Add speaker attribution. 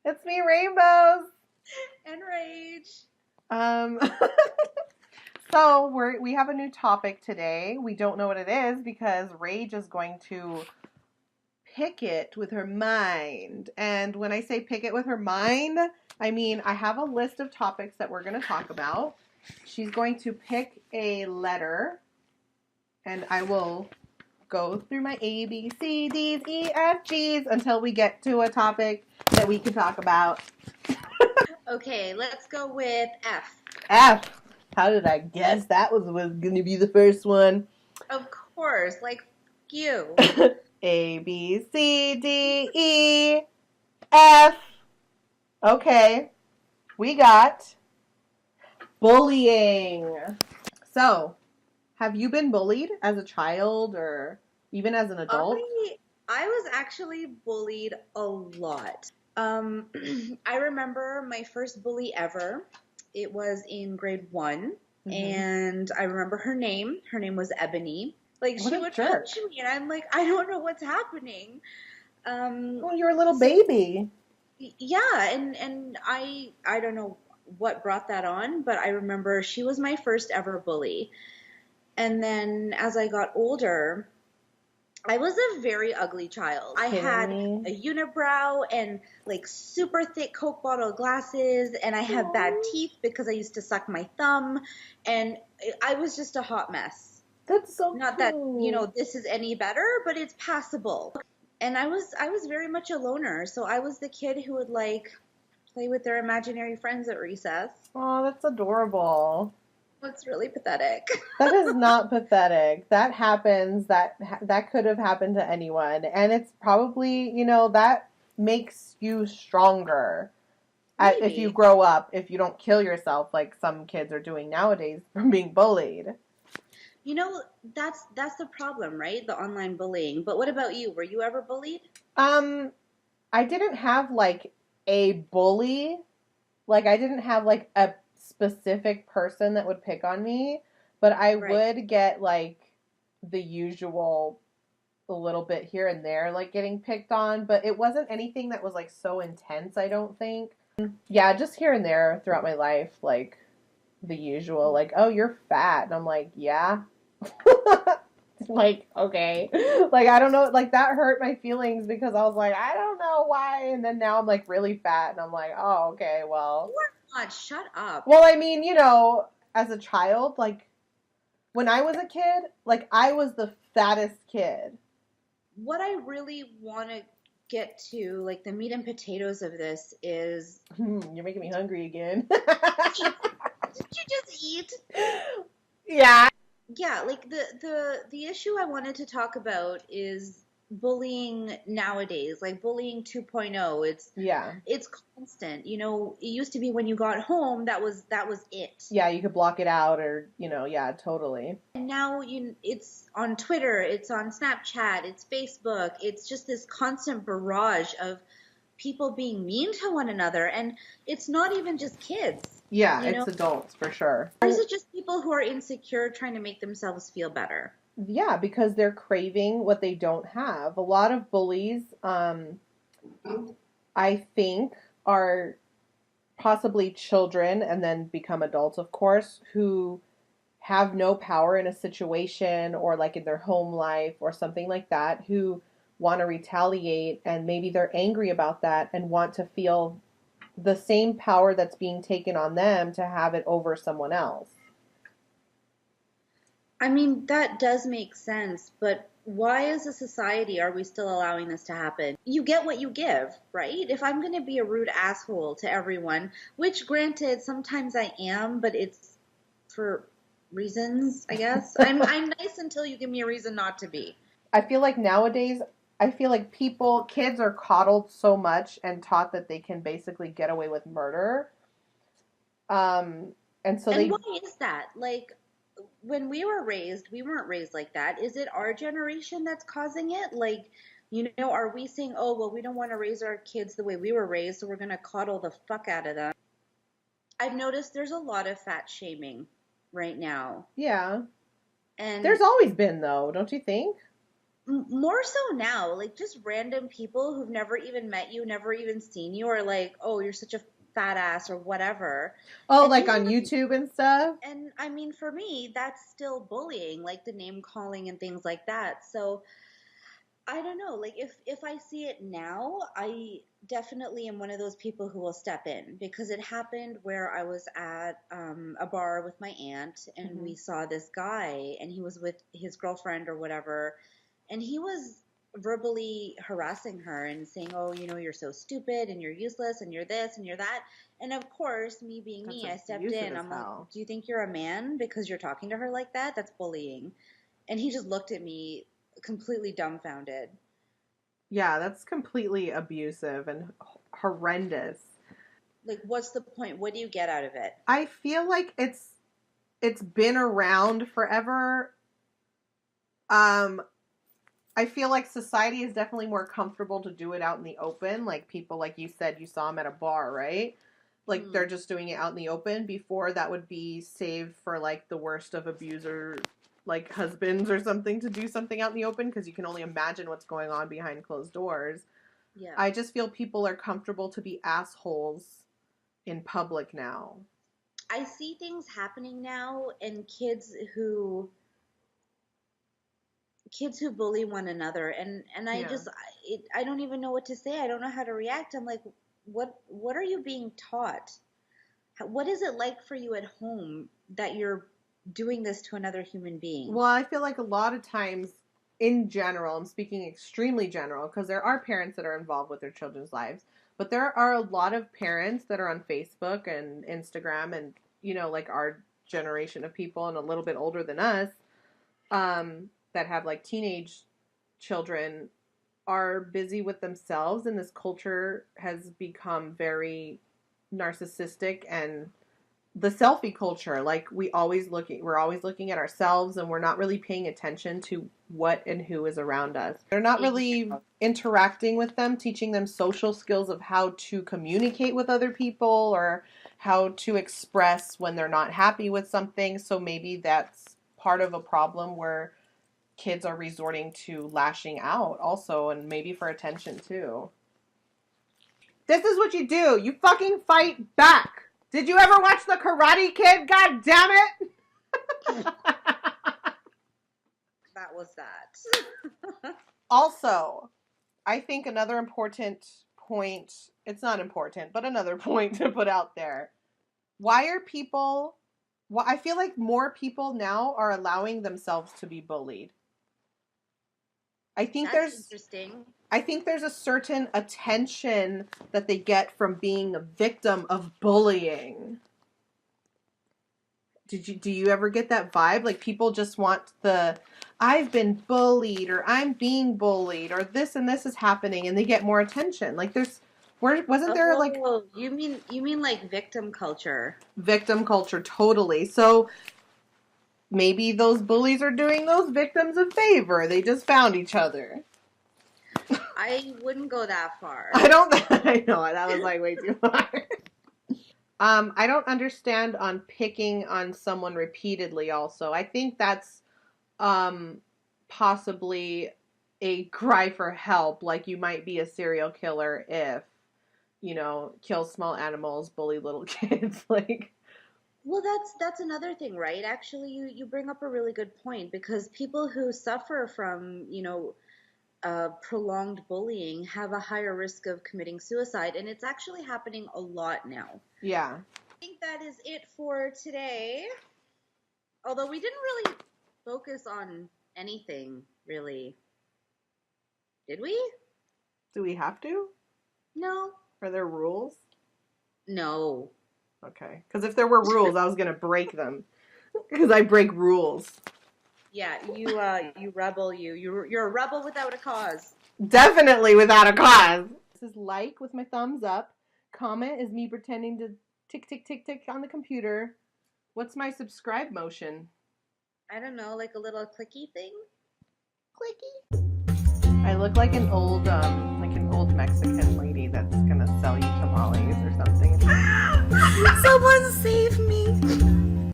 Speaker 1: It's me, Rainbows.
Speaker 2: And Rage.
Speaker 1: Um, so we have a new topic today. We don't know what it is because Rage is going to pick it with her mind. And when I say pick it with her mind, I mean I have a list of topics that we're going to talk about. She's going to pick a letter, and I will go through my A, B, C, D's, E, F, G's until we get to a topic that we can talk about.
Speaker 2: Okay, let's go with F.
Speaker 1: F. How did I guess that was going to be the first one?
Speaker 2: Of course, like you.
Speaker 1: A, B, C, D, E, F. Okay. We got bullying. So, have you been bullied as a child or even as an adult?
Speaker 2: I was actually bullied a lot. I remember my first bully ever. It was in grade 1, and I remember her name. Her name was Ebony. Like, she would punch me, and I'm like, I don't know what's happening.
Speaker 1: Well, you're a little baby.
Speaker 2: Yeah, and I don't know what brought that on, but I remember she was my first ever bully. And then as I got older, I was a very ugly child. I had a unibrow and like super thick Coke bottle glasses, and I had bad teeth because I used to suck my thumb, and I was just a hot mess.
Speaker 1: That's so
Speaker 2: Not that, this is any better, but it's passable. And I was very much a loner, so I was the kid who would like play with their imaginary friends at recess.
Speaker 1: Oh, that's adorable.
Speaker 2: It's really pathetic.
Speaker 1: That is not pathetic. That happens. That could have happened to anyone. And it's probably, that makes you stronger if you grow up, if you don't kill yourself like some kids are doing nowadays from being bullied.
Speaker 2: That's the problem, right? The online bullying. But what about you? Were you ever bullied?
Speaker 1: I didn't have like a bully. Like I didn't have like a specific person that would pick on me, but I would get like the usual a little bit here and there, like getting picked on, but it wasn't anything that was like so intense, I don't think. Yeah, just here and there throughout my life, like the usual, like, oh, you're fat. And I'm like, yeah. Like, okay. Like, I don't know, like that hurt my feelings because I was like, I don't know why. And then now I'm like really fat and I'm like, oh, okay, well.
Speaker 2: God, shut up.
Speaker 1: Well, I mean, as a child, like, when I was a kid, like, I was the fattest kid.
Speaker 2: What I really want to get to, like, the meat and potatoes of this is...
Speaker 1: You're making me hungry again.
Speaker 2: Did you just eat?
Speaker 1: Yeah.
Speaker 2: Yeah, like, the issue I wanted to talk about is bullying nowadays, like bullying 2.0. It's constant. It used to be when you got home, that was it.
Speaker 1: Yeah, you could block it out or, yeah, totally.
Speaker 2: And now it's on Twitter, it's on Snapchat, it's Facebook. It's just this constant barrage of people being mean to one another, and it's not even just kids.
Speaker 1: Yeah, it's adults for sure.
Speaker 2: Or is it just people who are insecure trying to make themselves feel better?
Speaker 1: Yeah, because they're craving what they don't have. A lot of bullies, I think, are possibly children and then become adults, of course, who have no power in a situation or like in their home life or something like that, who want to retaliate, and maybe they're angry about that and want to feel the same power that's being taken on them to have it over someone else.
Speaker 2: I mean, that does make sense, but why as a society are we still allowing this to happen? You get what you give, right? If I'm going to be a rude asshole to everyone, which granted, sometimes I am, but it's for reasons, I guess. I'm nice until you give me a reason not to be.
Speaker 1: I feel like nowadays, kids are coddled so much and taught that they can basically get away with murder. And
Speaker 2: why is that? Like, when we were raised, we weren't raised like that. Is it our generation that's causing it? Like, are we saying, oh, well, we don't want to raise our kids the way we were raised, so we're going to coddle the fuck out of them? I've noticed there's a lot of fat shaming right now.
Speaker 1: Yeah. And there's always been, though, don't you think?
Speaker 2: more so now, like just random people who've never even met you, never even seen you, or like, oh, you're such a fat ass or whatever.
Speaker 1: Oh,
Speaker 2: And
Speaker 1: like on YouTube and stuff?
Speaker 2: and I mean, for me, that's still bullying, like the name calling and things like that. So I don't know, like if I see it now, I definitely am one of those people who will step in because it happened where I was at a bar with my aunt and we saw this guy and he was with his girlfriend or whatever, and he was verbally harassing her and saying, "Oh, you know, you're so stupid and you're useless and you're this and you're that." And of course, me being
Speaker 1: That's
Speaker 2: me, I stepped
Speaker 1: abusive
Speaker 2: in.
Speaker 1: as
Speaker 2: I'm like,
Speaker 1: hell.
Speaker 2: "Do you think you're a man because you're talking to her like that? That's bullying." And he just looked at me completely dumbfounded.
Speaker 1: Yeah, that's completely abusive and horrendous.
Speaker 2: Like, what's the point? What do you get out of it?
Speaker 1: I feel like it's been around forever. I feel like society is definitely more comfortable to do it out in the open. Like people, like you said, you saw them at a bar, right? Like they're just doing it out in the open. Before that would be saved for like the worst of abuser, like husbands or something, to do something out in the open because you can only imagine what's going on behind closed doors.
Speaker 2: Yeah.
Speaker 1: I just feel people are comfortable to be assholes in public now.
Speaker 2: I see things happening now and kids who bully one another, and I
Speaker 1: Yeah.
Speaker 2: just I don't even know what to say. I don't know how to react. I'm like, what are you being taught? What is it like for you at home that you're doing this to another human being?
Speaker 1: Well, I feel like a lot of times, in general, I'm speaking extremely general because there are parents that are involved with their children's lives, but there are a lot of parents that are on Facebook and Instagram and, you know, like our generation of people and a little bit older than us, that have like teenage children, are busy with themselves, and this culture has become very narcissistic and the selfie culture. Like we're always looking at ourselves, and we're not really paying attention to what and who is around us. They're not really interacting with them, teaching them social skills of how to communicate with other people or how to express when they're not happy with something. So maybe that's part of a problem where kids are resorting to lashing out also, and maybe for attention too. This is what you do. You fucking fight back. Did you ever watch The Karate Kid? God damn it!
Speaker 2: That was that.
Speaker 1: Also, I think another important point, it's not important, but another point to put out there. Why are people, well, I feel like more people now are allowing themselves to be bullied. I think
Speaker 2: That's interesting.
Speaker 1: I think there's a certain attention that they get from being a victim of bullying. Do you ever get that vibe? Like people just want the I've been bullied, or I'm being bullied, or this and this is happening, and they get more attention. Like wasn't there like
Speaker 2: you mean like victim culture?
Speaker 1: Victim culture, totally. So maybe those bullies are doing those victims a favor. They just found each other.
Speaker 2: I wouldn't go that far.
Speaker 1: I know that was like way too far. I don't understand on picking on someone repeatedly also. I think that's possibly a cry for help. Like you might be a serial killer if, you know, kill small animals, bully little kids. Like,
Speaker 2: well, that's another thing, right? Actually, you bring up a really good point, because people who suffer from, you know, prolonged bullying have a higher risk of committing suicide, and it's actually happening a lot now.
Speaker 1: Yeah.
Speaker 2: I think that is it for today. Although we didn't really focus on anything, really. Did we?
Speaker 1: Do we have to?
Speaker 2: No.
Speaker 1: Are there rules?
Speaker 2: No.
Speaker 1: Okay. Because if there were rules, I was going to break them. Because I break rules.
Speaker 2: Yeah, you rebel, you're a rebel without a cause.
Speaker 1: Definitely without a cause. This is like with my thumbs up. Comment is me pretending to tick, tick, tick, tick on the computer. What's my subscribe motion?
Speaker 2: I don't know, like a little clicky thing?
Speaker 1: Clicky. I look like an old Mexican lady that's gonna sell you tamales or something. Someone save me.